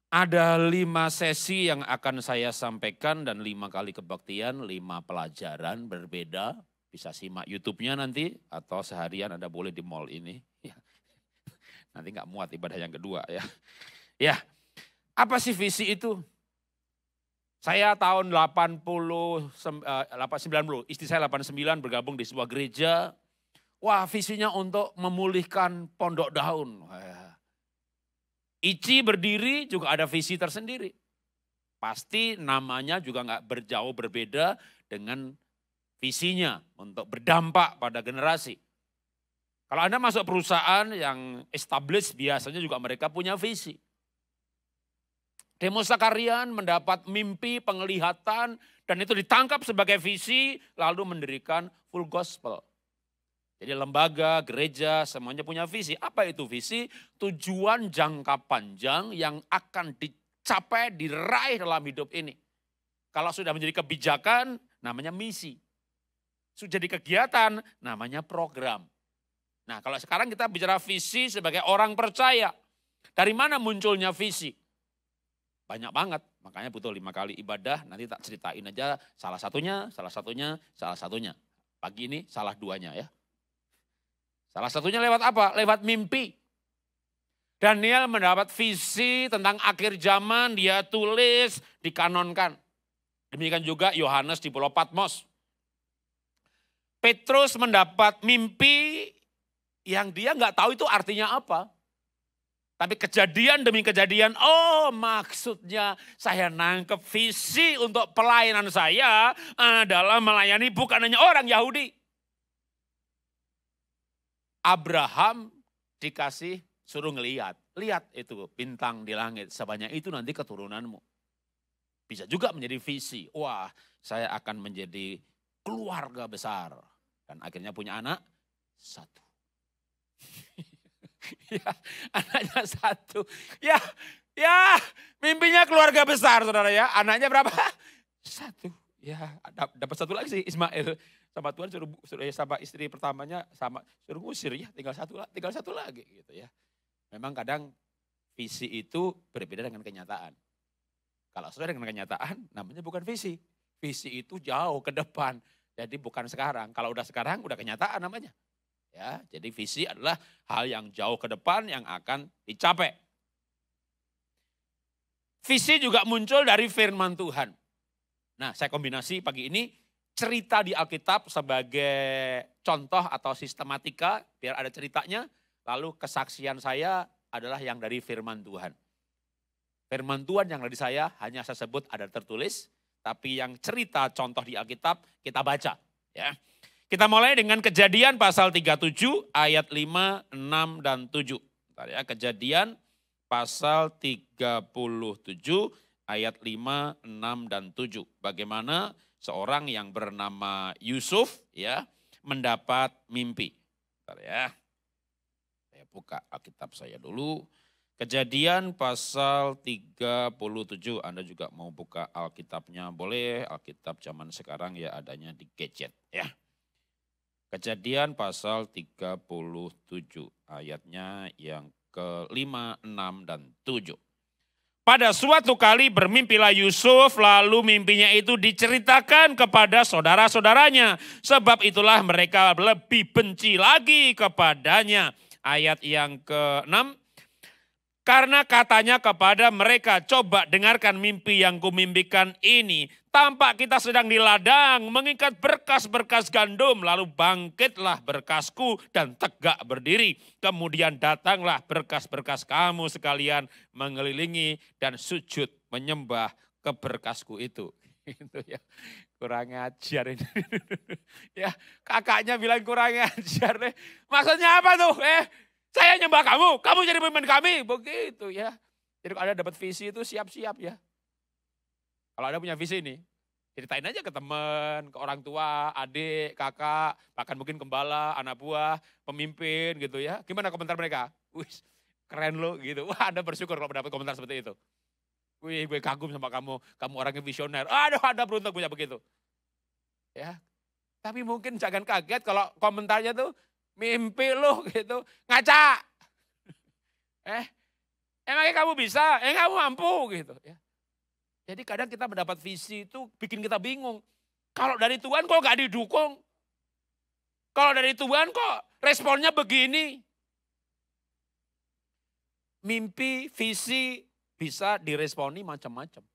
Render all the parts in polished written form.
Ada 5 sesi yang akan saya sampaikan dan 5 kali kebaktian, 5 pelajaran berbeda. Bisa simak YouTube-nya nanti atau seharian Anda boleh di mall ini. Ya, nanti nggak muat ibadah yang kedua ya. Ya, apa sih visi itu? Saya tahun 90, istri saya 89 bergabung di sebuah gereja. Wah, visinya untuk memulihkan Pondok Daun. ICI berdiri juga ada visi tersendiri. Pasti namanya juga nggak berjauh berbeda dengan visinya untuk berdampak pada generasi. Kalau Anda masuk perusahaan yang established biasanya juga mereka punya visi. Demo Sakarian mendapat mimpi, penglihatan, dan itu ditangkap sebagai visi, lalu mendirikan full gospel. Jadi lembaga, gereja, semuanya punya visi. Apa itu visi? Tujuan jangka panjang yang akan dicapai, diraih dalam hidup ini. Kalau sudah menjadi kebijakan, namanya misi. Sudah jadi kegiatan, namanya program. Nah, kalau sekarang kita bicara visi sebagai orang percaya. Dari mana munculnya visi? Banyak banget, makanya butuh 5 kali ibadah, nanti tak ceritain aja salah satunya. Pagi ini salah 2-nya ya. Salah satunya lewat apa? Lewat mimpi. Daniel mendapat visi tentang akhir zaman, dia tulis, dikanonkan. Demikian juga Yohanes di Pulau Patmos. Petrus mendapat mimpi yang dia nggak tahu itu artinya apa. Tapi kejadian demi kejadian, oh maksudnya saya nangkep visi untuk pelayanan saya adalah melayani bukan hanya orang Yahudi. Abraham dikasih suruh ngelihat. Lihat itu bintang di langit, sebanyak itu nanti keturunanmu. Bisa juga menjadi visi, wah saya akan menjadi keluarga besar. Dan akhirnya punya anak 1. Ya, anaknya 1. Ya, mimpinya keluarga besar saudara ya. Anaknya berapa? 1. Ya, dapat 1 lagi sih Ismail. Sama Tuhan suruh sama istri pertamanya suruh ngusir ya, tinggal satu lagi gitu ya. Memang kadang visi itu berbeda dengan kenyataan. Kalau sesuai dengan kenyataan namanya bukan visi. Visi itu jauh ke depan. Jadi bukan sekarang. Kalau udah sekarang udah kenyataan namanya. Ya, jadi visi adalah hal yang jauh ke depan yang akan dicapai. Visi juga muncul dari firman Tuhan. Nah, saya kombinasi pagi ini cerita di Alkitab sebagai contoh atau sistematika, biar ada ceritanya. Lalu kesaksian saya adalah yang dari firman Tuhan. Firman Tuhan yang dari saya hanya saya sebut ada tertulis, tapi yang cerita contoh di Alkitab kita baca. Ya. Kita mulai dengan Kejadian pasal 37 ayat 5, 6, dan 7. Bentar ya, Kejadian pasal 37 ayat 5, 6, dan 7. Bagaimana seorang yang bernama Yusuf ya mendapat mimpi. Bentar ya. Saya buka Alkitab saya dulu. Kejadian pasal 37. Anda juga mau buka Alkitabnya boleh. Alkitab zaman sekarang ya adanya di gadget ya. Kejadian pasal 37 ayatnya yang ke-5, 6, dan 7. Pada suatu kali bermimpilah Yusuf, lalu mimpinya itu diceritakan kepada saudara-saudaranya. Sebab itulah mereka lebih benci lagi kepadanya. Ayat yang ke-6. Karena katanya kepada mereka, coba dengarkan mimpi yang kumimpikan ini. Tampak kita sedang di ladang mengikat berkas-berkas gandum. Lalu bangkitlah berkasku dan tegak berdiri. Kemudian datanglah berkas-berkas kamu sekalian mengelilingi dan sujud menyembah ke berkasku itu. Itu ya, kurang ajar ini. Ya, kakaknya bilang kurang ajar deh. Maksudnya apa tuh? Saya nyembah kamu jadi pemimpin kami. Begitu ya. Jadi kalau Anda dapat visi itu siap-siap ya. Kalau Anda punya visi ini, ceritain aja ke teman, ke orang tua, adik, kakak, bahkan mungkin gembala, anak buah, pemimpin gitu ya. Gimana komentar mereka? Wih, keren lo gitu. Wah, Anda bersyukur kalau mendapat komentar seperti itu. Wih, gue kagum sama kamu orangnya visioner. Aduh, Anda beruntung punya begitu. Ya. Tapi mungkin jangan kaget kalau komentarnya tuh, mimpi lu gitu, ngaca. Emangnya kamu bisa? Kamu mampu gitu ya. Jadi kadang kita mendapat visi itu bikin kita bingung. Kalau dari Tuhan kok gak didukung? Kalau dari Tuhan kok responnya begini? Mimpi, visi bisa diresponi macam-macam.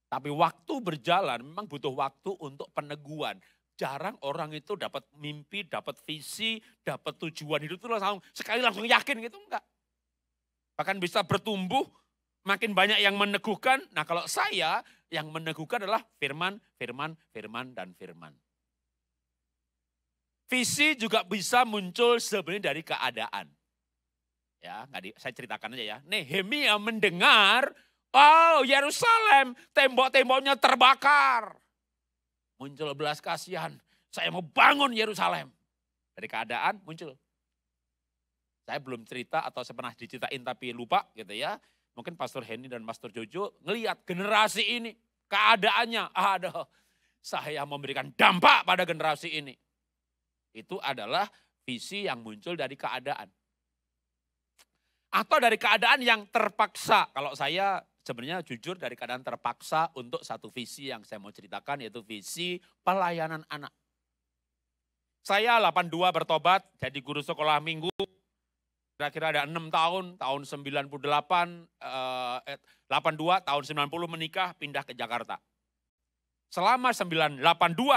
Tapi waktu berjalan memang butuh waktu untuk peneguhan. Jarang orang itu dapat mimpi, dapat visi, dapat tujuan hidup itu sekali langsung yakin gitu, enggak. Bahkan bisa bertumbuh, makin banyak yang meneguhkan. Nah kalau saya, yang meneguhkan adalah firman, firman, firman, dan firman. Visi juga bisa muncul sebenarnya dari keadaan. Ya, saya ceritakan aja ya. Nehemia mendengar, oh Yerusalem, tembok-temboknya terbakar. Muncul belas kasihan, saya mau bangun Yerusalem. Dari keadaan muncul. Saya belum cerita atau saya pernah diceritain tapi lupa gitu ya. Mungkin Pastor Henny dan Pastor Jojo ngelihat generasi ini, keadaannya, aduh, saya memberikan dampak pada generasi ini. Itu adalah visi yang muncul dari keadaan. Atau dari keadaan yang terpaksa. Kalau saya sebenarnya jujur dari keadaan terpaksa untuk satu visi yang saya mau ceritakan, yaitu visi pelayanan anak. Saya 82 bertobat jadi guru sekolah minggu. Kira-kira ada 6 tahun, tahun 98, 82, tahun 90 menikah, pindah ke Jakarta. Selama 82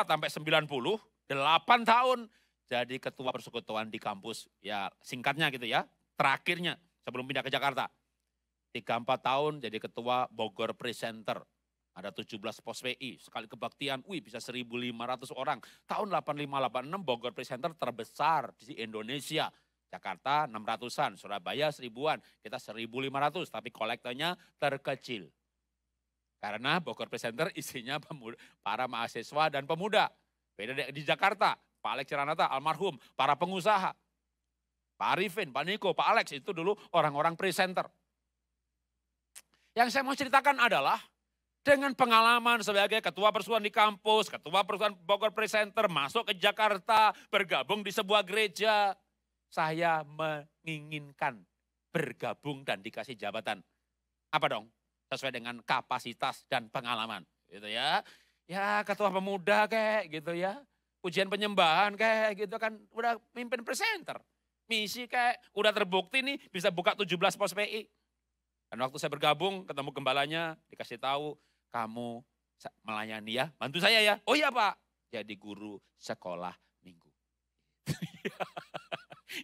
sampai 90, 8 tahun jadi ketua persekutuan di kampus. Ya singkatnya gitu ya, terakhirnya sebelum pindah ke Jakarta. 3-4 tahun jadi ketua Bogor Presenter. Ada 17 pos PI, sekali kebaktian, bisa 1.500 orang. Tahun 85-86 Bogor Presenter terbesar di Indonesia. Jakarta 600-an, Surabaya 1000-an, kita 1.500, tapi kolektornya terkecil. Karena Bogor Presenter isinya para mahasiswa dan pemuda. Beda di Jakarta, Pak Alex Ciranata, almarhum, para pengusaha. Pak Arifin, Pak Niko, Pak Alex, itu dulu orang-orang presenter. Yang saya mau ceritakan adalah, dengan pengalaman sebagai ketua persekutuan di kampus, ketua persekutuan Bogor Presenter, masuk ke Jakarta, bergabung di sebuah gereja, saya menginginkan bergabung dan dikasih jabatan. Apa dong? Sesuai dengan kapasitas dan pengalaman. Gitu ya. Ya ketua pemuda kayak gitu ya. Ujian penyembahan kayak gitu kan. Udah mimpin presenter. Misi kayak udah terbukti nih bisa buka 17 pos PI. Dan waktu saya bergabung ketemu gembalanya dikasih tahu kamu melayani ya. Bantu saya ya. Oh iya Pak. Jadi guru sekolah minggu.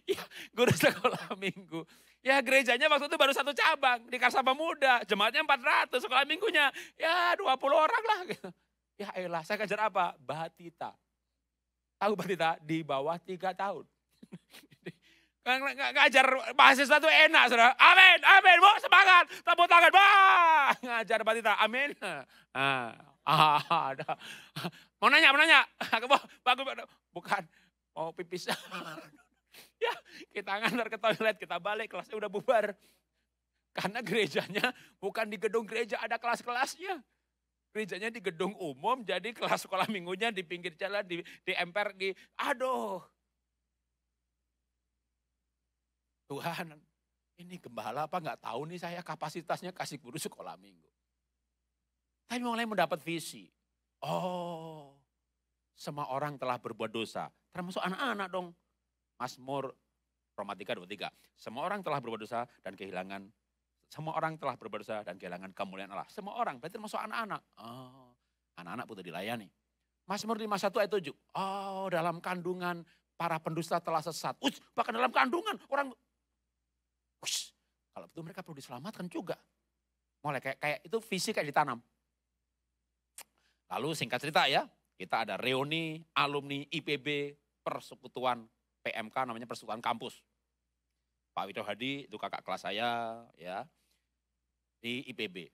Ya, guru sekolah minggu. Ya gerejanya waktu itu baru 1 cabang di Karsa Pemuda. Jemaatnya 400, sekolah minggunya ya 20 orang lah. Gitu. Ya elah, saya ngajar apa? Batita. Tahu Batita? Di bawah 3 tahun. Ngajar mahasiswa itu enak, saudara. Amin, amin, bu, semangat. Tepuk tangan, bah. Ngajar Batita, amin. Ada. Mau nanya. Bukan, mau pipis. Ya, kita ngantar ke toilet, kita balik, kelasnya udah bubar. Karena gerejanya bukan di gedung gereja, ada kelas-kelasnya. Gerejanya di gedung umum, jadi kelas sekolah minggunya di pinggir jalan, di emper, aduh. Tuhan, ini gembala apa nggak tahu nih saya kapasitasnya kasih guru sekolah minggu. Tapi mulai mendapat visi. Oh, semua orang telah berbuat dosa, termasuk anak-anak dong. Mazmur Roma 3:23. Semua orang telah berbuat dosa dan kehilangan. Semua orang telah berbuat dosa dan kehilangan kemuliaan Allah. Semua orang, berarti termasuk anak-anak. Oh, anak-anak butuh dilayani. Mazmur 51 ayat 7. Oh, dalam kandungan para pendusta telah sesat. Bahkan dalam kandungan orang. Kalau betul mereka perlu diselamatkan juga. Mulai kayak itu visi kayak ditanam. Lalu singkat cerita ya, kita ada reuni alumni IPB Persekutuan PMK, namanya Persekutuan Kampus. Pak Widodo Hadi itu kakak kelas saya ya di IPB.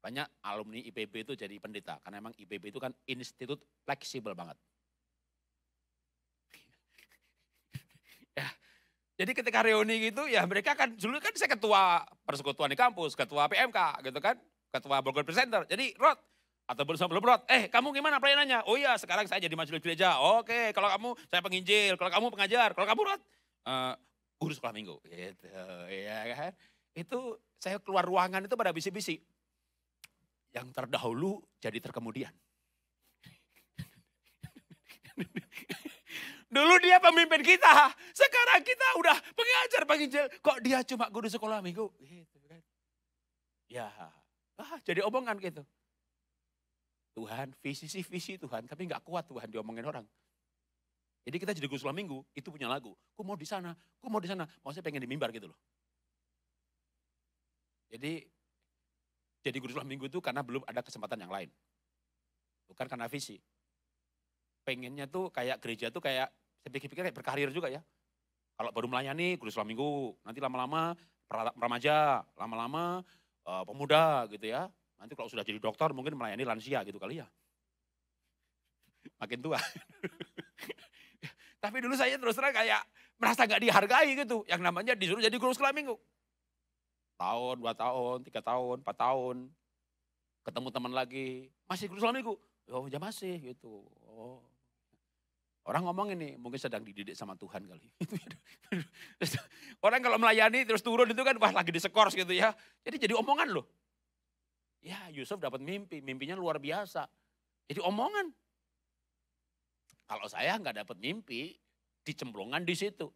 Banyak alumni IPB itu jadi pendeta karena memang IPB itu kan institut fleksibel banget. Ya, jadi ketika reuni gitu ya mereka kan dulu kan saya ketua persekutuan di kampus, ketua PMK gitu kan, ketua Bogor Presenter. Jadi Rod atau belum Rod, kamu gimana pelayanannya? Oh iya sekarang saya jadi majelis gereja. Oke, kalau kamu saya penginjil, kalau kamu pengajar, kalau kamu Rod guru sekolah minggu gitu ya kan. Itu saya keluar ruangan itu pada bisik-bisik. Yang terdahulu jadi terkemudian. Dulu dia pemimpin kita, sekarang kita udah pengajar penginjil. Kok dia cuma guru sekolah minggu? Gitu kan. Ya, jadi omongan gitu. Tuhan, visi Tuhan, tapi nggak kuat Tuhan diomongin orang. Jadi kita jadi guru sekolah minggu, itu punya lagu. Ku mau di sana, ku mau di sana. Maksudnya pengen di mimbar gitu loh. Jadi guru sekolah minggu itu karena belum ada kesempatan yang lain. Bukan karena visi. Pengennya tuh kayak gereja tuh kayak, saya pikir-pikir kayak berkarir juga ya. Kalau baru melayani guru sekolah minggu, nanti lama-lama remaja, lama-lama pemuda gitu ya. Nanti kalau sudah jadi dokter mungkin melayani lansia gitu kali ya. Makin tua. Tapi dulu saya terus terang kayak merasa gak dihargai gitu. Yang namanya disuruh jadi guru sekolah minggu. Tahun, 2 tahun, 3 tahun, 4 tahun. Ketemu teman lagi, masih guru sekolah minggu. Oh ya masih gitu. Oh. Orang ngomong ini mungkin sedang dididik sama Tuhan kali. Orang kalau melayani terus turun itu kan wah lagi disekors gitu ya. Jadi omongan loh. Ya Yusuf dapat mimpi, mimpinya luar biasa. Jadi omongan. Kalau saya nggak dapat mimpi, dicemplungkan di situ.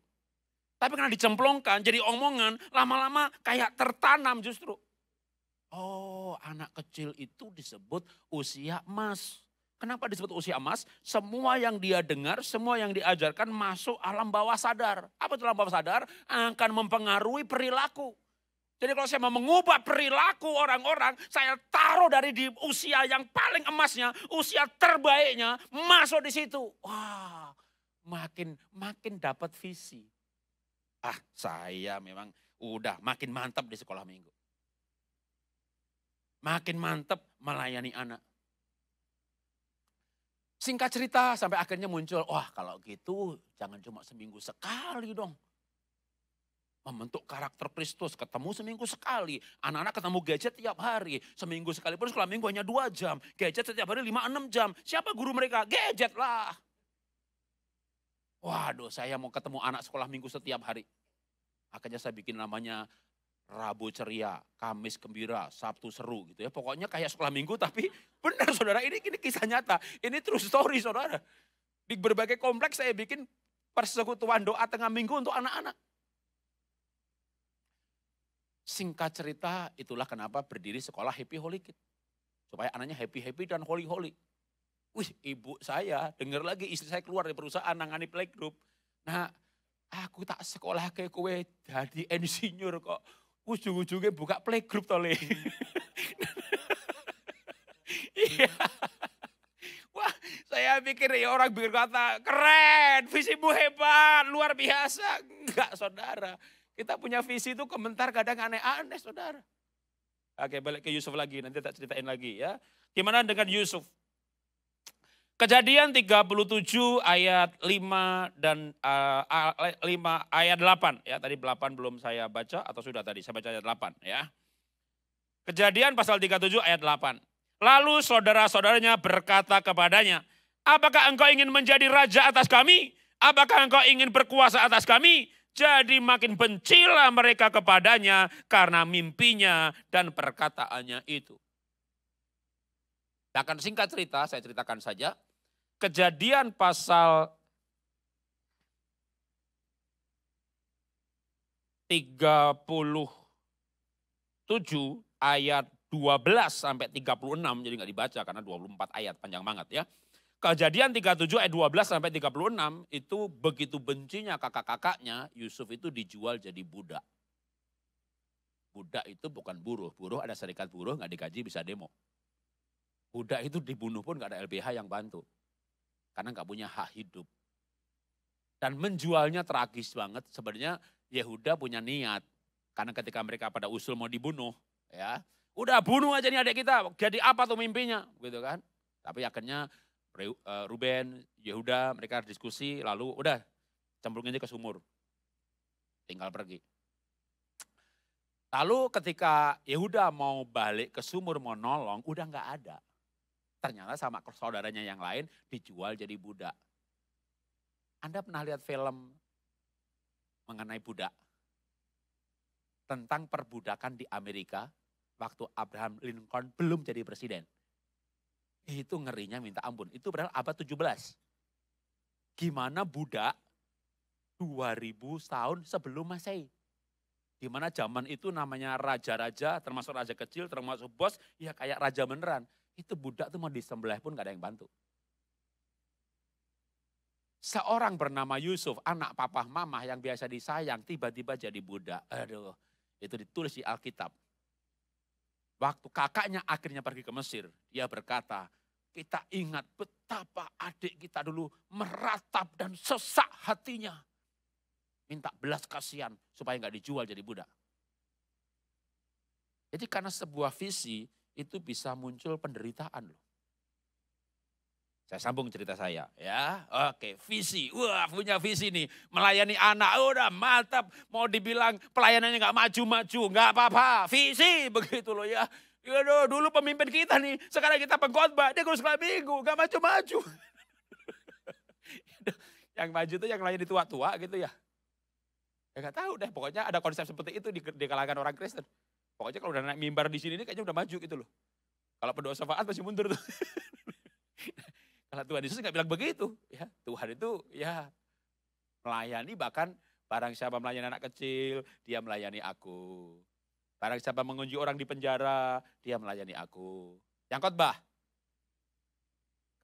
Tapi karena dicemplungkan jadi omongan, lama-lama kayak tertanam justru. Oh anak kecil itu disebut usia emas. Kenapa disebut usia emas? Semua yang dia dengar, semua yang diajarkan masuk alam bawah sadar. Apa itu alam bawah sadar? Akan mempengaruhi perilaku. Jadi kalau saya mau mengubah perilaku orang-orang, saya taruh dari di usia yang paling emasnya, usia terbaiknya, masuk di situ. Wah, makin dapat visi. Saya memang udah makin mantap di sekolah minggu. Makin mantap melayani anak. Singkat cerita sampai akhirnya muncul, wah kalau gitu jangan cuma seminggu sekali dong. Membentuk karakter Kristus, ketemu seminggu sekali. Anak-anak ketemu gadget tiap hari. Seminggu sekali pun sekolah minggu hanya 2 jam. Gadget setiap hari 5-6 jam. Siapa guru mereka? Gadget lah. Waduh saya mau ketemu anak sekolah minggu setiap hari. Akhirnya saya bikin namanya Rabu ceria, Kamis gembira, Sabtu seru gitu ya. Pokoknya kayak sekolah minggu tapi benar saudara ini kisah nyata. Ini true story saudara. Di berbagai kompleks saya bikin persekutuan doa tengah minggu untuk anak-anak. Singkat cerita itulah kenapa berdiri sekolah Happy Holy Kid. Supaya anaknya happy dan holy. Wih ibu saya dengar lagi istri saya keluar dari perusahaan nangani playgroup. Nah aku tak sekolah kayak kowe jadi insinyur kok. Ujung-ujungnya buka playgroup tole. Iya. Wah saya pikir ya orang berkata keren, visimu hebat, luar biasa. Enggak saudara, kita punya visi itu komentar kadang aneh-aneh saudara. Oke balik ke Yusuf lagi, nanti tak ceritain lagi ya. Gimana dengan Yusuf? Kejadian 37 ayat 5 dan 5 ayat 8 ya. Tadi 8 belum saya baca atau sudah tadi saya baca ayat 8 ya. Kejadian pasal 37 ayat 8. Lalu saudara-saudaranya berkata kepadanya, "Apakah engkau ingin menjadi raja atas kami? Apakah engkau ingin berkuasa atas kami?" Jadi makin bencilah mereka kepadanya karena mimpinya dan perkataannya itu. Akan singkat cerita, saya ceritakan saja. Kejadian pasal 37 ayat 12 sampai 36, jadi nggak dibaca karena 24 ayat, panjang banget ya. Kejadian 37 ayat 12 sampai 36 itu begitu bencinya kakak-kakaknya, Yusuf itu dijual jadi budak. Budak itu bukan buruh, buruh ada serikat buruh nggak digaji bisa demo. Budak itu dibunuh pun nggak ada LBH yang bantu. Karena nggak punya hak hidup. Dan menjualnya tragis banget. Sebenarnya Yehuda punya niat. Karena ketika mereka pada usul mau dibunuh. Ya, udah bunuh aja nih adik kita. Jadi apa tuh mimpinya? Gitu kan. Tapi akhirnya Ruben, Yehuda mereka diskusi. Lalu udah cemplungin aja ke sumur. Tinggal pergi. Lalu ketika Yehuda mau balik ke sumur mau nolong. Udah nggak ada. Ternyata sama saudaranya yang lain dijual jadi budak. Anda pernah lihat film mengenai budak? tentang perbudakan di Amerika waktu Abraham Lincoln belum jadi presiden. Itu ngerinya minta ampun. Itu padahal abad 17. Gimana budak 2000 tahun sebelum Masehi. Di mana zaman itu namanya raja-raja, termasuk raja kecil, termasuk bos, ya kayak raja beneran. Itu budak tuh mau disembelih pun gak ada yang bantu. Seorang bernama Yusuf, anak papa mama yang biasa disayang, tiba-tiba jadi budak. Aduh, itu ditulis di Alkitab. Waktu kakaknya akhirnya pergi ke Mesir, dia berkata, kita ingat betapa adik kita dulu meratap dan sesak hatinya. Minta belas kasihan supaya nggak dijual jadi budak. Jadi karena sebuah visi itu bisa muncul penderitaan loh. Saya sambung cerita saya ya. Oke, visi. Wah, punya visi nih. Melayani anak, udah mantap. Mau dibilang pelayanannya nggak maju-maju, nggak apa-apa. Visi begitu loh ya. Yaudah, dulu pemimpin kita nih, sekarang kita pengkhotbah, dia kurus sekolah minggu, nggak maju-maju. Yang maju tuh yang melayani tua-tua gitu ya. Ya nggak tahu deh, pokoknya ada konsep seperti itu di kalangan orang Kristen. Pokoknya kalau udah naik mimbar di sini ini kayaknya udah maju gitu loh. Kalau berdoa syafaat masih mundur tuh. Kalau Tuhan Yesus nggak bilang begitu, ya Tuhan itu ya melayani, bahkan barang siapa melayani anak kecil, dia melayani aku. Barang siapa mengunjungi orang di penjara, dia melayani aku. Yang khotbah,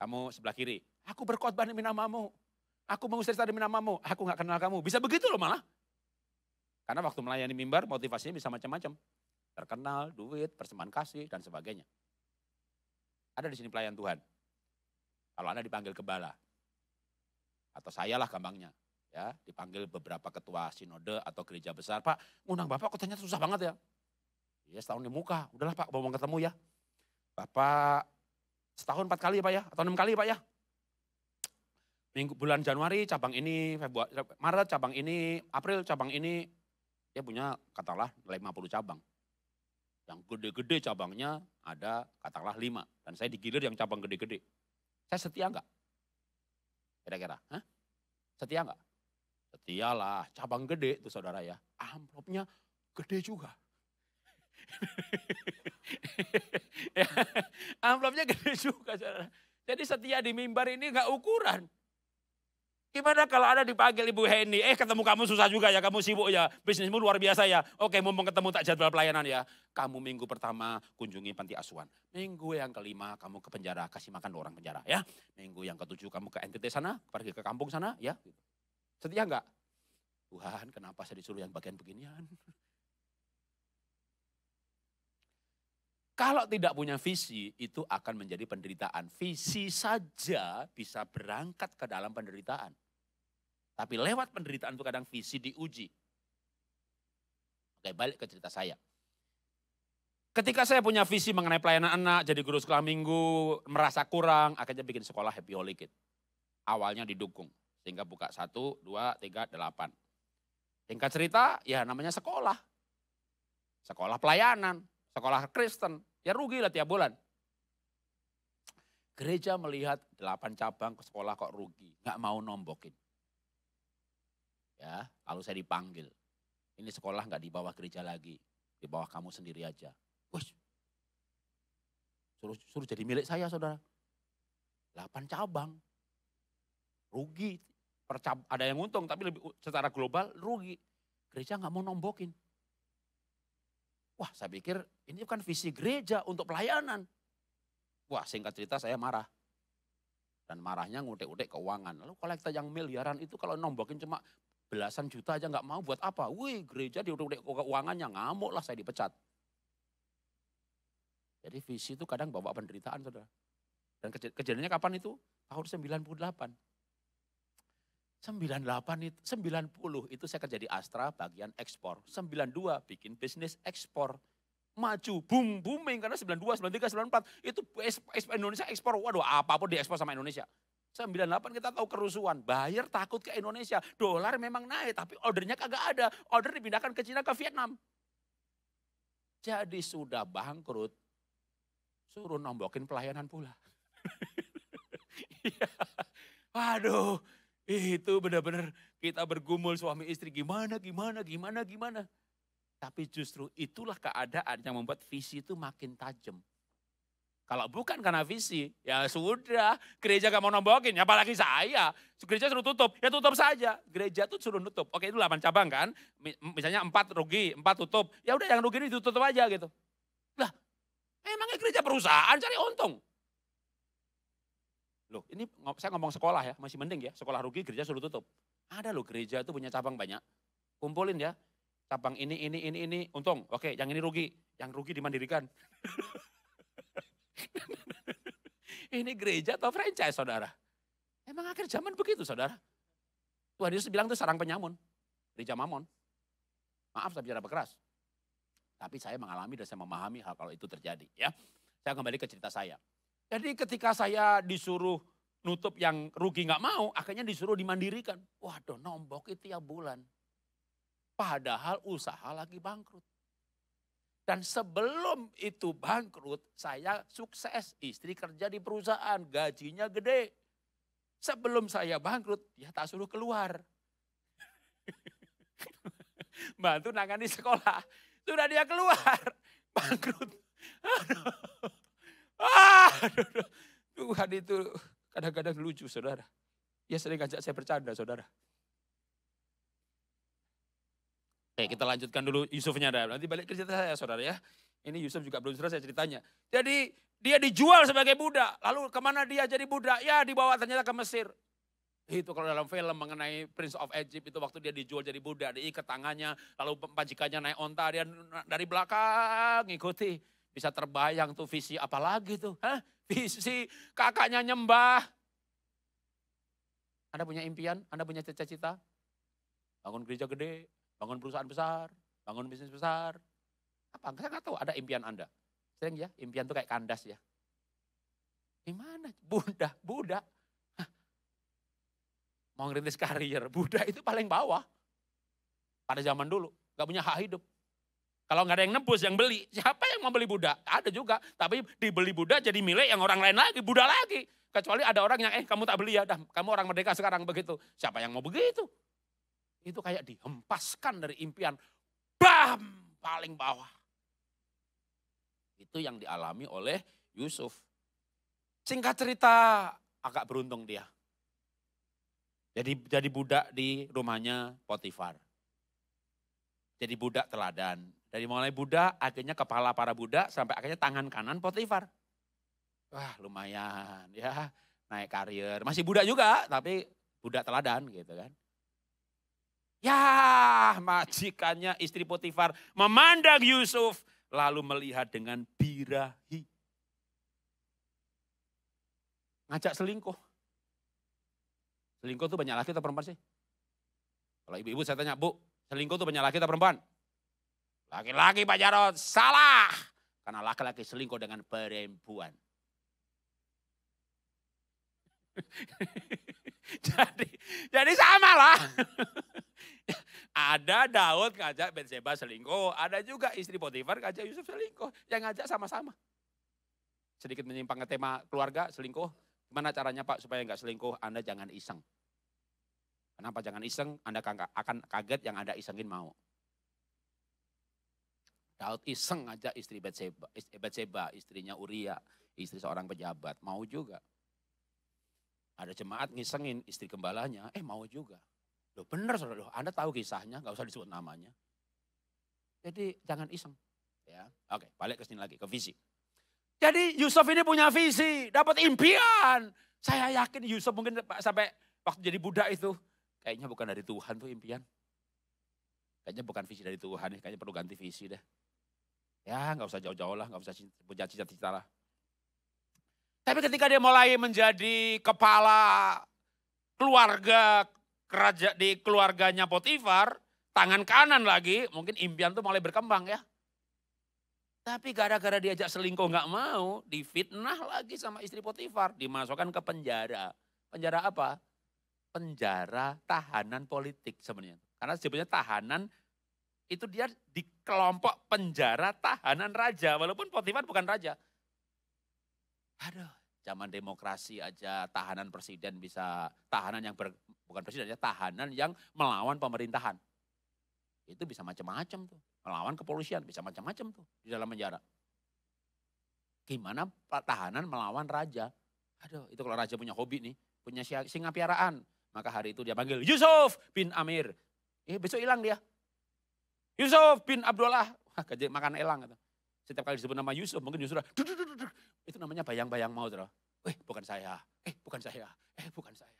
kamu sebelah kiri, aku berkhotbah demi namamu. Aku mengusir demi namamu, aku nggak kenal kamu. Bisa begitu loh malah. Karena waktu melayani mimbar motivasinya bisa macam-macam. Terkenal, duit, persembahan kasih, dan sebagainya. Ada di sini pelayan Tuhan. Kalau Anda dipanggil gembala, atau saya lah gampangnya, ya dipanggil beberapa ketua sinode atau gereja besar, Pak, ngundang Bapak kok ternyata susah banget ya. Ya setahun di muka, udahlah Pak, mau ketemu ya. Bapak setahun 4 kali Pak ya, atau 6 kali Pak ya. Bulan Januari cabang ini, Februari, Maret cabang ini, April cabang ini. Dia punya katakanlah 50 cabang. Yang gede-gede cabangnya ada katakanlah 5. Dan saya digilir yang cabang gede-gede. Saya setia enggak? Kira-kira, setia enggak? Setialah, cabang gede itu saudara ya. Amplopnya gede juga. Amplopnya gede juga saudara. Jadi setia di mimbar ini enggak ukuran. Gimana kalau Anda dipanggil Ibu Heni, ketemu kamu susah juga ya, kamu sibuk ya, bisnismu luar biasa ya. Oke, mumpung ketemu tak jadwal pelayanan ya. Kamu minggu pertama kunjungi panti asuhan. Minggu yang kelima kamu ke penjara, kasih makan orang penjara ya. Minggu yang ketujuh kamu ke NTT sana, pergi ke kampung sana ya. Setia enggak? Tuhan, kenapa saya disuruh yang bagian beginian? Kalau tidak punya visi, itu akan menjadi penderitaan. Visi saja bisa berangkat ke dalam penderitaan. Tapi lewat penderitaan itu kadang visi diuji. Oke, balik ke cerita saya. Ketika saya punya visi mengenai pelayanan anak, jadi guru sekolah minggu, merasa kurang, akhirnya bikin sekolah Happy Holy Kid. Awalnya didukung, sehingga buka 1, 2, 3, 8. Singkat cerita, ya namanya sekolah. Sekolah pelayanan, sekolah Kristen, ya rugi lah tiap bulan. Gereja melihat 8 cabang ke sekolah kok rugi, nggak mau nombokin. Ya, lalu saya dipanggil. Ini sekolah nggak di bawah gereja lagi, di bawah kamu sendiri aja. Wih, suruh jadi milik saya saudara. 8 cabang, rugi. Ada yang untung tapi lebih secara global rugi. Gereja nggak mau nombokin. Wah, saya pikir ini kan visi gereja untuk pelayanan. Wah, singkat cerita saya marah. Dan marahnya ngutek-utek keuangan. Lalu kolektor yang miliaran itu kalau nombokin cuma belasan juta aja nggak mau buat apa? Wih, gereja diutek-utek keuangannya, ngamuk lah saya dipecat. Jadi visi itu kadang bawa penderitaan saudara. Dan kejadiannya kapan itu? Tahun 98. 90 itu saya kerja di Astra bagian ekspor. 92 bikin bisnis ekspor. Maju, booming karena 92, 93, 94 itu Indonesia ekspor. Waduh, apapun diekspor sama Indonesia. 98 kita tahu kerusuhan, buyer takut ke Indonesia. Dolar memang naik tapi ordernya kagak ada. Order dipindahkan ke Cina, ke Vietnam. Jadi sudah bangkrut, suruh nombokin pelayanan pula. Waduh, itu benar-benar kita bergumul suami istri gimana. Tapi justru itulah keadaan yang membuat visi itu makin tajam. Kalau bukan karena visi, ya sudah. Gereja gak mau nombokin, ya apalagi saya. Gereja suruh tutup, ya tutup saja. Gereja tuh suruh nutup. Oke, itu 8 cabang kan. Misalnya 4 rugi, 4 tutup. Ya udah yang rugi ini ditutup aja gitu. Lah, emangnya gereja perusahaan cari untung? Loh, ini saya ngomong sekolah ya, masih mending ya. Sekolah rugi, gereja suruh tutup. Ada loh gereja itu punya cabang banyak. Kumpulin ya. Cabang ini, untung. Oke, yang ini rugi. Yang rugi dimandirikan. Ini gereja atau franchise, saudara? Emang akhir zaman begitu, saudara? Tuhan Yesus bilang itu sarang penyamun. Gereja mamon. Maaf saya bicara keras. Tapi saya mengalami dan saya memahami hal kalau itu terjadi. Ya, saya kembali ke cerita saya. Jadi ketika saya disuruh nutup yang rugi nggak mau, akhirnya disuruh dimandirikan. Waduh, nombok itu tiap bulan. Padahal usaha lagi bangkrut. Dan sebelum itu bangkrut, saya sukses. Istri kerja di perusahaan, gajinya gede. Sebelum saya bangkrut, dia tak suruh keluar. Bantu nangani sekolah. Sudah dia keluar, bangkrut. Aduh. Tuhan itu kadang-kadang lucu, saudara. Dia sering ajak saya bercanda, saudara. Oke, kita lanjutkan dulu Yusufnya. Nanti balik ke cerita saya, saudara ya. Ini Yusuf juga belum selesai ceritanya. Jadi dia dijual sebagai budak. Lalu kemana dia jadi budak? Ya dibawa ternyata ke Mesir. Itu kalau dalam film mengenai Prince of Egypt itu waktu dia dijual jadi budak. Diikat tangannya, lalu majikannya naik onta. Dia dari belakang ngikuti. Bisa terbayang tuh visi apa lagi tuh. Visi kakaknya nyembah. Anda punya impian, Anda punya cita-cita. Bangun gereja gede. Bangun perusahaan besar, bangun bisnis besar. Apa? Saya nggak tahu ada impian Anda. Sering ya, impian tuh kayak kandas ya. Gimana? Budak. Mau ngerintis karir, budak itu paling bawah. Pada zaman dulu, nggak punya hak hidup. Kalau nggak ada yang nebus, yang beli, siapa yang mau beli budak? Ada juga, tapi dibeli budak jadi milik yang orang lain lagi, budak lagi. Kecuali ada orang yang, kamu tak beli ya, dah, kamu orang merdeka sekarang begitu. Siapa yang mau begitu? Itu kayak dihempaskan dari impian. Bam! Paling bawah. Itu yang dialami oleh Yusuf. Singkat cerita, agak beruntung dia. Jadi budak di rumahnya Potifar. Jadi budak teladan. Dari mulai budak, akhirnya kepala para budak, sampai akhirnya tangan kanan Potifar. Wah lumayan ya, naik karir. Masih budak juga, tapi budak teladan gitu kan. Ya, majikannya istri Potifar memandang Yusuf lalu melihat dengan birahi. Ngajak selingkuh. Selingkuh itu banyak laki atau perempuan sih? Kalau ibu-ibu saya tanya, Bu, selingkuh itu banyak laki atau perempuan? Laki-laki Pak Jarod, salah. Karena laki-laki selingkuh dengan perempuan. jadi sama lah. Ada Daud ngajak Batseba selingkuh, ada juga istri Potifar ngajak Yusuf selingkuh. Yang ngajak sama-sama. Sedikit menyimpang ke tema keluarga, selingkuh. Gimana caranya Pak supaya enggak selingkuh? Anda jangan iseng. Kenapa jangan iseng? Anda akan kaget yang Anda isengin mau. Daud iseng ngajak istri Batseba, istrinya Uria, istri seorang pejabat, mau juga. Ada jemaat ngisengin istri gembalanya, mau juga. Loh benar saudara, Anda tahu kisahnya, gak usah disebut namanya. Jadi jangan iseng. Ya, oke, balik ke sini lagi, ke visi. Jadi Yusuf ini punya visi, dapat impian. Saya yakin Yusuf mungkin sampai waktu jadi budak itu, kayaknya bukan dari Tuhan tuh impian. Kayaknya bukan visi dari Tuhan, kayaknya perlu ganti visi deh. Ya gak usah jauh-jauh lah, gak usah punya cita-cita lah. Tapi ketika dia mulai menjadi kepala keluarga di keluarganya Potifar, tangan kanan lagi, mungkin impian tuh mulai berkembang ya. Tapi gara-gara diajak selingkuh nggak mau, difitnah lagi sama istri Potifar, dimasukkan ke penjara. Penjara apa? Penjara tahanan politik sebenarnya. Karena sebenarnya tahanan itu dia di kelompok penjara tahanan raja, walaupun Potifar bukan raja. Aduh, zaman demokrasi aja tahanan presiden bisa, tahanan yang bukan presiden ya, tahanan yang melawan pemerintahan. Itu bisa macam-macam tuh. melawan kepolisian, bisa macam-macam tuh di dalam penjara. Gimana tahanan melawan raja? Aduh, itu kalau raja punya hobi nih, punya singa piaraan. Maka hari itu dia panggil Yusuf bin Amir. Besok hilang dia. Yusuf bin Abdullah. Wah, makan elang. Gitu. Setiap kali disebut nama Yusuf, mungkin Yusuf itu namanya bayang-bayang maut. Bukan saya, bukan saya, bukan saya.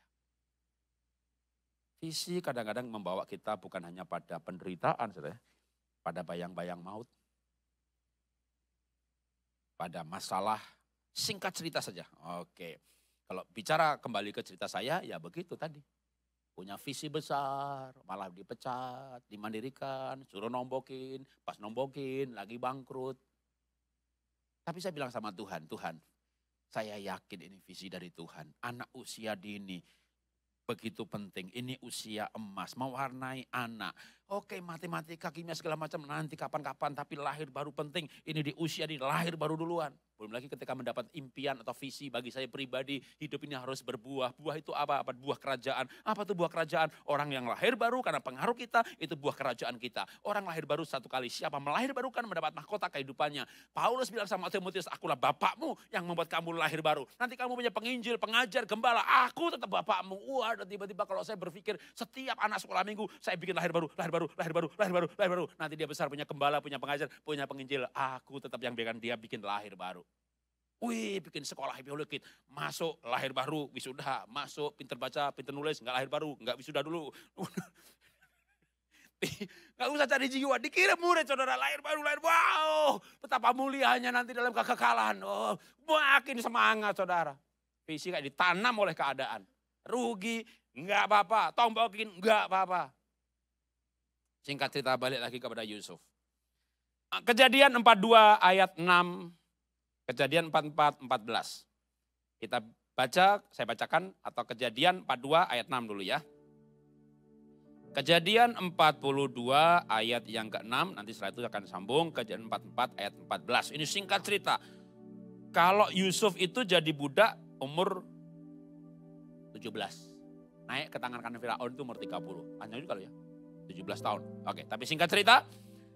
Visi kadang-kadang membawa kita bukan hanya pada penderitaan, saudara, pada bayang-bayang maut. Pada masalah, singkat cerita saja. Oke, kalau bicara kembali ke cerita saya, ya begitu tadi. Punya visi besar, malah dipecat, dimandirikan, suruh nombokin, pas nombokin, lagi bangkrut. Tapi saya bilang sama Tuhan, Tuhan, saya yakin ini visi dari Tuhan. Anak usia dini, begitu penting. Ini usia emas, mewarnai anak. Oke, matematika, kimia segala macam nanti kapan-kapan, tapi lahir baru penting. Ini di usia di lahir baru duluan. Belum lagi ketika mendapat impian atau visi bagi saya pribadi, hidup ini harus berbuah. Buah itu apa? Buah kerajaan. Apa itu buah kerajaan? Orang yang lahir baru karena pengaruh kita, itu buah kerajaan kita. Orang lahir baru satu kali, siapa melahir baru kan mendapat mahkota kehidupannya. Paulus bilang sama Timotius, akulah bapakmu yang membuat kamu lahir baru. Nanti kamu punya penginjil, pengajar, gembala, aku tetap bapakmu. Wah, dan tiba-tiba kalau saya berpikir setiap anak sekolah minggu, saya bikin lahir baru, lahir baru, lahir baru, lahir baru, lahir baru. Nanti dia besar punya gembala, punya pengajar, punya penginjil. Aku tetap yang bikin dia bikin lahir baru. Wih, bikin sekolah biologis, masuk lahir baru, wisuda, masuk pinter baca, pinter nulis, enggak lahir baru, enggak wisuda dulu. Enggak usah cari jiwa, dikira murid saudara lahir baru, wow, betapa mulianya nanti dalam kekekalan. Oh, makin semangat saudara. Visi kayak ditanam oleh keadaan. Rugi, enggak apa-apa, tombokin, enggak apa-apa. Singkat cerita balik lagi kepada Yusuf. Kejadian 42 ayat 6. Kejadian 44, 14. Kita baca, saya bacakan, atau Kejadian 42 ayat 6 dulu ya. Kejadian 42 ayat yang ke-6, nanti setelah itu akan sambung. Kejadian 44 ayat 14. Ini singkat cerita. Kalau Yusuf itu jadi budak umur 17. Naik ke tangan kanan Firaun itu umur 30. Panjang juga loh ya, 17 tahun. Oke, tapi singkat cerita,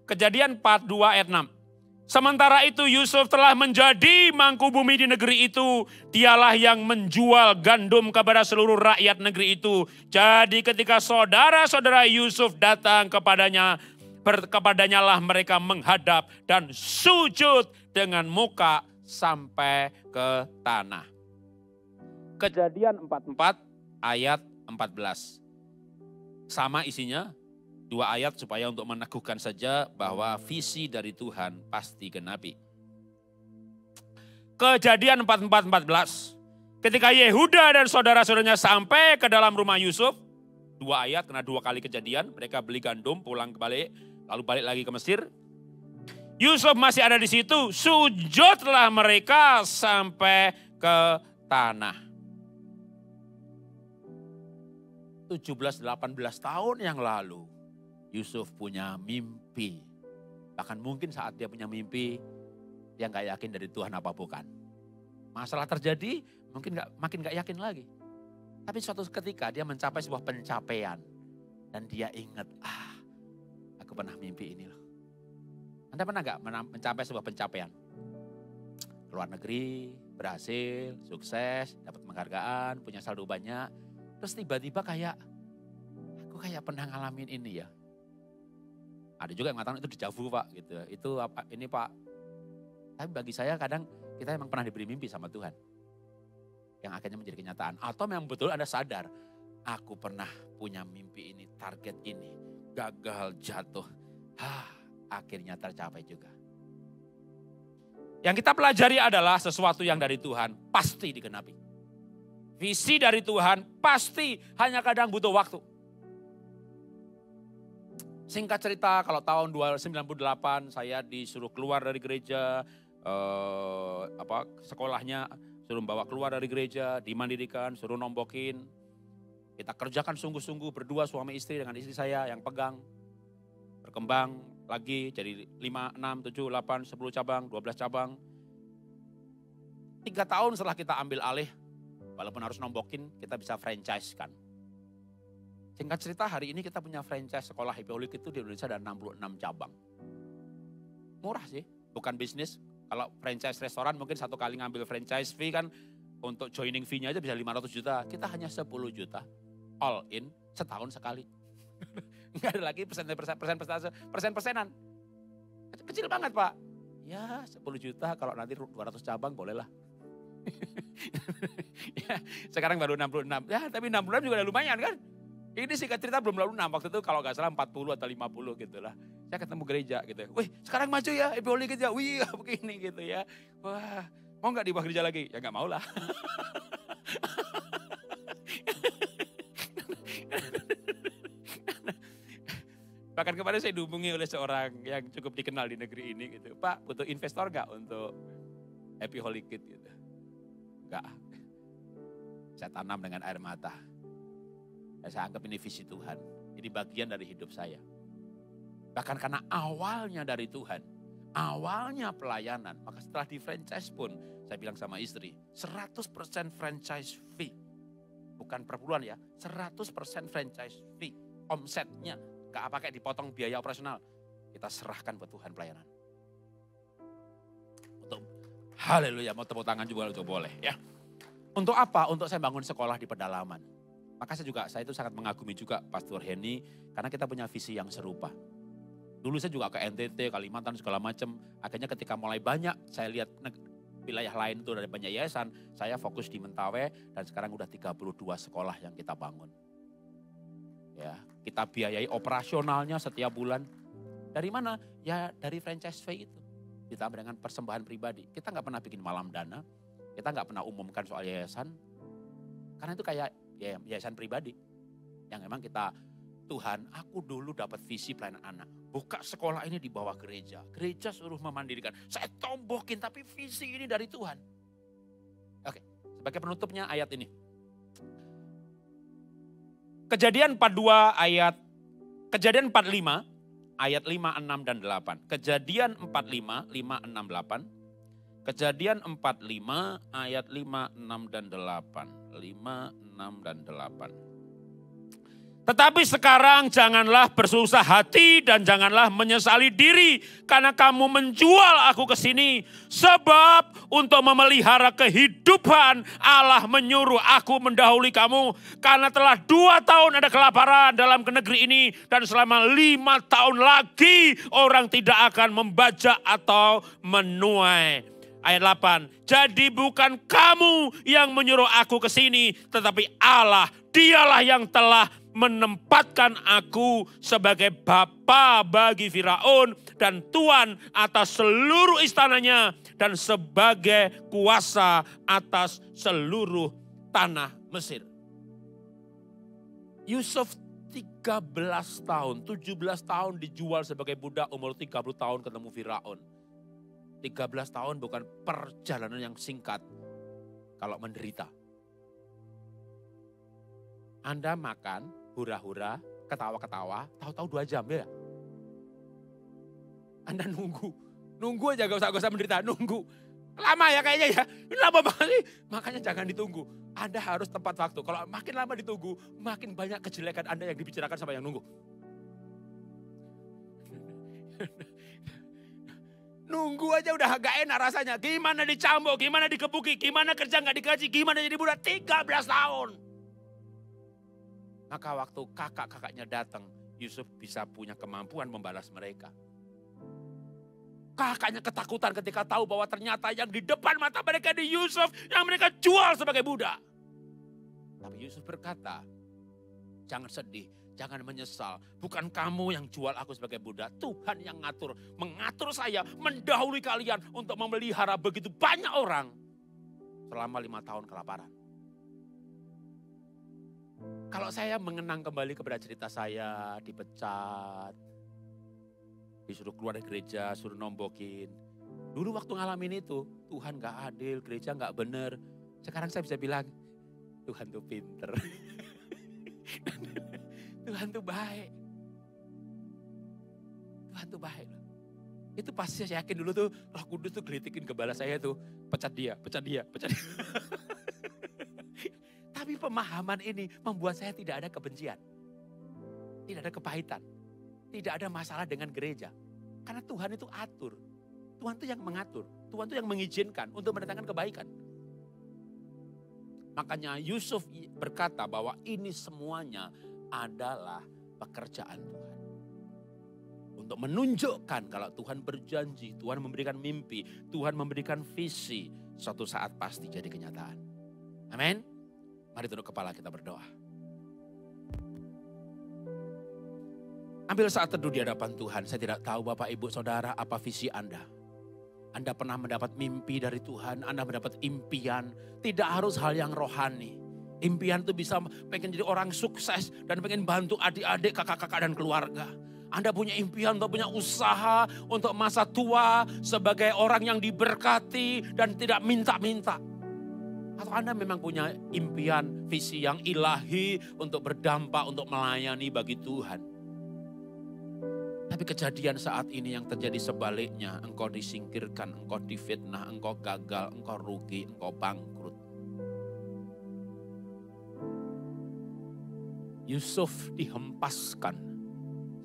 Kejadian 42 ayat 6. Sementara itu Yusuf telah menjadi mangku bumi di negeri itu. Dialah yang menjual gandum kepada seluruh rakyat negeri itu. Jadi ketika saudara-saudara Yusuf datang kepadanya lah mereka menghadap dan sujud dengan muka sampai ke tanah. Kejadian 44 ayat 14. Sama isinya. 2 ayat supaya untuk meneguhkan saja bahwa visi dari Tuhan pasti genapi. Kejadian 44:14. Ketika Yehuda dan saudara-saudaranya sampai ke dalam rumah Yusuf, 2 ayat karena 2 kali kejadian, mereka beli gandum, pulang balik, lalu balik lagi ke Mesir. Yusuf masih ada di situ, sujudlah mereka sampai ke tanah. 17-18 tahun yang lalu, Yusuf punya mimpi. Bahkan mungkin saat dia punya mimpi, dia gak yakin dari Tuhan apa bukan. Masalah terjadi, makin gak yakin lagi. Tapi suatu ketika dia mencapai sebuah pencapaian. Dan dia ingat, aku pernah mimpi ini loh. Anda pernah gak mencapai sebuah pencapaian? Keluar negeri, berhasil, sukses, dapat penghargaan, punya saldo banyak. Terus tiba-tiba aku kayak pernah ngalamin ini ya. Ada juga yang mengatakan itu dejavu Pak gitu. Itu apa ini Pak. Tapi bagi saya kadang kita memang pernah diberi mimpi sama Tuhan. Yang akhirnya menjadi kenyataan. Atau memang betul Anda sadar. Aku pernah punya mimpi ini, target ini. Gagal, jatuh. Akhirnya tercapai juga. Yang kita pelajari adalah sesuatu yang dari Tuhan pasti digenapi. Visi dari Tuhan pasti hanya kadang butuh waktu. Singkat cerita, kalau tahun 1998 saya disuruh keluar dari gereja, sekolahnya suruh bawa keluar dari gereja, dimandirikan, suruh nombokin. Kita kerjakan sungguh-sungguh berdua suami istri dengan istri saya yang pegang. Berkembang lagi jadi 5, 6, 7, 8, 10 cabang, 12 cabang. 3 tahun setelah kita ambil alih, walaupun harus nombokin, kita bisa franchise kan. Singkat cerita hari ini kita punya franchise sekolah Hipeolik itu di Indonesia ada 66 cabang. Murah sih, bukan bisnis. Kalau franchise restoran mungkin satu kali ngambil franchise fee kan untuk joining fee-nya aja bisa 500 juta. Kita hanya 10 juta. All in setahun sekali. Enggak ada lagi persen-persenan. Kecil banget Pak. Ya 10 juta kalau nanti 200 cabang bolehlah. Ya, sekarang baru 66. Ya tapi 66 juga udah lumayan kan. Ini singkat cerita belum lalu 6, waktu itu kalau nggak salah 40 atau 50 gitu lah. Saya ketemu gereja gitu. Wih sekarang maju ya, boleh gitu ya. Wih begini gitu ya. Wah mau nggak di bawah gereja lagi? Ya nggak mau lah. Bahkan kemarin saya dihubungi oleh seorang yang cukup dikenal di negeri ini gitu. Pak butuh investor nggak untuk Happy Holy Kid gitu. Enggak. Saya tanam dengan air mata. Saya anggap ini visi Tuhan. Ini bagian dari hidup saya. Bahkan karena awalnya dari Tuhan. Awalnya pelayanan. Maka setelah di franchise pun. Saya bilang sama istri. 100% franchise fee. Bukan per bulan ya. 100% franchise fee. Omsetnya. Gak pakai dipotong biaya operasional. Kita serahkan buat Tuhan pelayanan. Untuk haleluya. Mau tepuk tangan juga boleh ya. Untuk apa? Untuk saya bangun sekolah di pedalaman. Maka saya itu sangat mengagumi juga Pastor Henny karena kita punya visi yang serupa. Dulu saya juga ke NTT, Kalimantan segala macam. Akhirnya ketika mulai banyak saya lihat wilayah lain itu dari banyak yayasan, saya fokus di Mentawai dan sekarang udah 32 sekolah yang kita bangun. Ya, kita biayai operasionalnya setiap bulan. Dari mana? Ya dari franchise fee itu. Ditambah dengan persembahan pribadi. Kita nggak pernah bikin malam dana, kita nggak pernah umumkan soal yayasan. Karena itu kayak yayasan pribadi yang memang kita, Tuhan aku dulu dapat visi pelayanan anak. Buka sekolah ini di bawah gereja. Gereja suruh memandirikan. Saya tombokin tapi visi ini dari Tuhan. Oke, sebagai penutupnya ayat ini. Kejadian 42 ayat, Kejadian 45 ayat 5, 6 dan 8. Kejadian 45, 5, 6, 8. Kejadian 45 ayat 5, 6 dan 8. 5, 6 dan 8. Tetapi sekarang janganlah bersusah hati dan janganlah menyesali diri karena kamu menjual aku ke sini. Sebab untuk memelihara kehidupan Allah menyuruh aku mendahului kamu. Karena telah 2 tahun ada kelaparan dalam negeri ini dan selama 5 tahun lagi orang tidak akan membajak atau menuai. Ayat 8, jadi bukan kamu yang menyuruh aku ke sini, tetapi Allah, dialah yang telah menempatkan aku sebagai bapa bagi Firaun dan tuan atas seluruh istananya dan sebagai kuasa atas seluruh tanah Mesir. Yusuf 13 tahun, 17 tahun dijual sebagai budak, umur 30 tahun ketemu Firaun. 13 tahun bukan perjalanan yang singkat kalau menderita. Anda makan, hura-hura, ketawa-ketawa, tahu-tahu 2 jam ya. Anda nunggu aja gak usah menderita, nunggu. Lama ya kayaknya ya, ini lama banget sih. Makanya jangan ditunggu, Anda harus tepat waktu. Kalau makin lama ditunggu, makin banyak kejelekan Anda yang dibicarakan sama yang nunggu. Nunggu aja udah gak enak rasanya. Gimana dicambuk, gimana dikebuki, gimana kerja gak digaji, gimana jadi budak 13 tahun. Maka waktu kakak-kakaknya datang, Yusuf bisa punya kemampuan membalas mereka. Kakaknya ketakutan ketika tahu bahwa ternyata yang di depan mata mereka di Yusuf yang mereka jual sebagai budak. Tapi Yusuf berkata, jangan sedih. Jangan menyesal, bukan kamu yang jual aku sebagai budak. Tuhan yang mengatur saya, mendahului kalian untuk memelihara begitu banyak orang selama 5 tahun kelaparan. Kalau saya mengenang kembali kepada cerita saya, dipecat, disuruh keluar dari gereja, suruh nombokin. Dulu waktu ngalamin itu, Tuhan gak adil, gereja gak bener. Sekarang saya bisa bilang, Tuhan tuh pinter. Tuhan tuh baik. Tuhan tuh baik. Itu pasti saya yakin dulu tuh Roh Kudus tuh gelitikin kepala saya tuh. Pecat dia. Tapi pemahaman ini membuat saya tidak ada kebencian. Tidak ada kepahitan. Tidak ada masalah dengan gereja. Karena Tuhan itu atur. Tuhan itu yang mengatur. Tuhan itu yang mengizinkan untuk mendatangkan kebaikan. Makanya Yusuf berkata bahwa ini semuanya adalah pekerjaan Tuhan. Untuk menunjukkan kalau Tuhan berjanji, Tuhan memberikan mimpi, Tuhan memberikan visi, suatu saat pasti jadi kenyataan. Amin. Mari tunduk kepala kita berdoa. Ambil saat teduh di hadapan Tuhan. Saya tidak tahu Bapak Ibu Saudara apa visi Anda. Anda pernah mendapat mimpi dari Tuhan, Anda mendapat impian. Tidak harus hal yang rohani. Impian itu bisa pengen jadi orang sukses dan pengen bantu adik-adik, kakak-kakak dan keluarga. Anda punya impian untuk punya usaha, untuk masa tua sebagai orang yang diberkati dan tidak minta-minta. Atau Anda memang punya impian, visi yang ilahi untuk berdampak, untuk melayani bagi Tuhan. Tapi kejadian saat ini yang terjadi sebaliknya, engkau disingkirkan, engkau difitnah, engkau gagal, engkau rugi, engkau bangkrut. Yusuf dihempaskan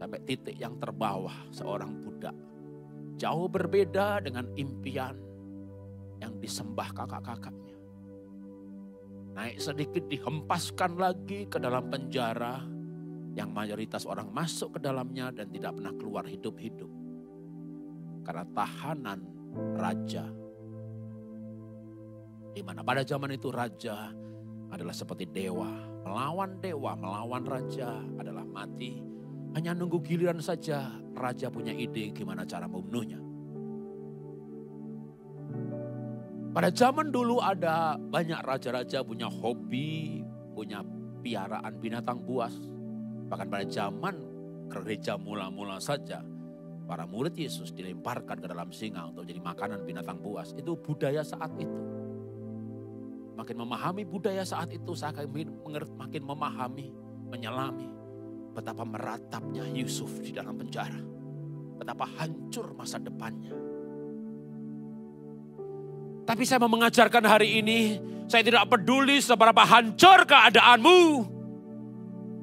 sampai titik yang terbawah seorang budak. Jauh berbeda dengan impian yang disembah kakak-kakaknya. Naik sedikit dihempaskan lagi ke dalam penjara yang mayoritas orang masuk ke dalamnya dan tidak pernah keluar hidup-hidup. Karena tahanan raja. Di mana pada zaman itu raja adalah seperti dewa. Melawan raja adalah mati. Hanya nunggu giliran saja raja punya ide gimana cara membunuhnya. Pada zaman dulu ada banyak raja-raja punya hobi, punya piaraan binatang buas. Bahkan pada zaman gereja mula-mula saja, para murid Yesus dilemparkan ke dalam singa untuk jadi makanan binatang buas. Itu budaya saat itu. Makin memahami budaya saat itu, saya makin memahami, menyelami betapa meratapnya Yusuf di dalam penjara. Betapa hancur masa depannya. Tapi saya mau mengajarkan hari ini, saya tidak peduli seberapa hancur keadaanmu.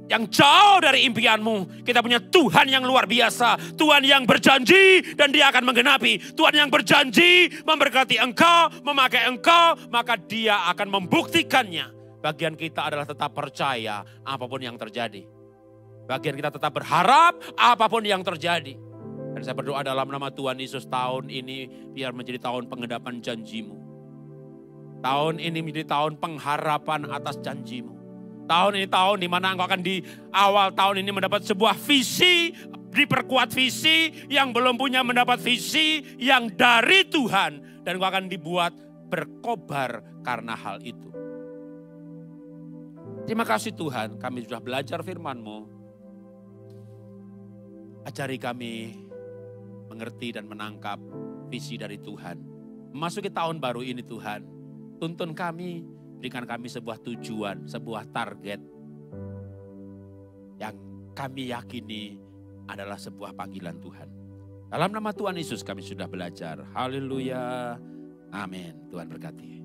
Yang jauh dari impianmu. Kita punya Tuhan yang luar biasa. Tuhan yang berjanji dan dia akan menggenapi. Tuhan yang berjanji memberkati engkau, memakai engkau, maka dia akan membuktikannya. Bagian kita adalah tetap percaya apapun yang terjadi. Bagian kita tetap berharap apapun yang terjadi. Dan saya berdoa dalam nama Tuhan Yesus, tahun ini biar menjadi tahun penggenapan janjimu. Tahun ini menjadi tahun pengharapan atas janjimu. Tahun ini tahun di mana engkau akan di awal tahun ini mendapat sebuah visi, diperkuat visi, yang belum punya mendapat visi yang dari Tuhan. Dan engkau akan dibuat berkobar karena hal itu. Terima kasih Tuhan, kami sudah belajar firman-Mu. Ajari kami mengerti dan menangkap visi dari Tuhan. Memasuki tahun baru ini Tuhan, tuntun kami, berikan kami sebuah tujuan, sebuah target yang kami yakini adalah sebuah panggilan Tuhan. Dalam nama Tuhan Yesus kami sudah belajar. Haleluya. Amin. Tuhan berkati.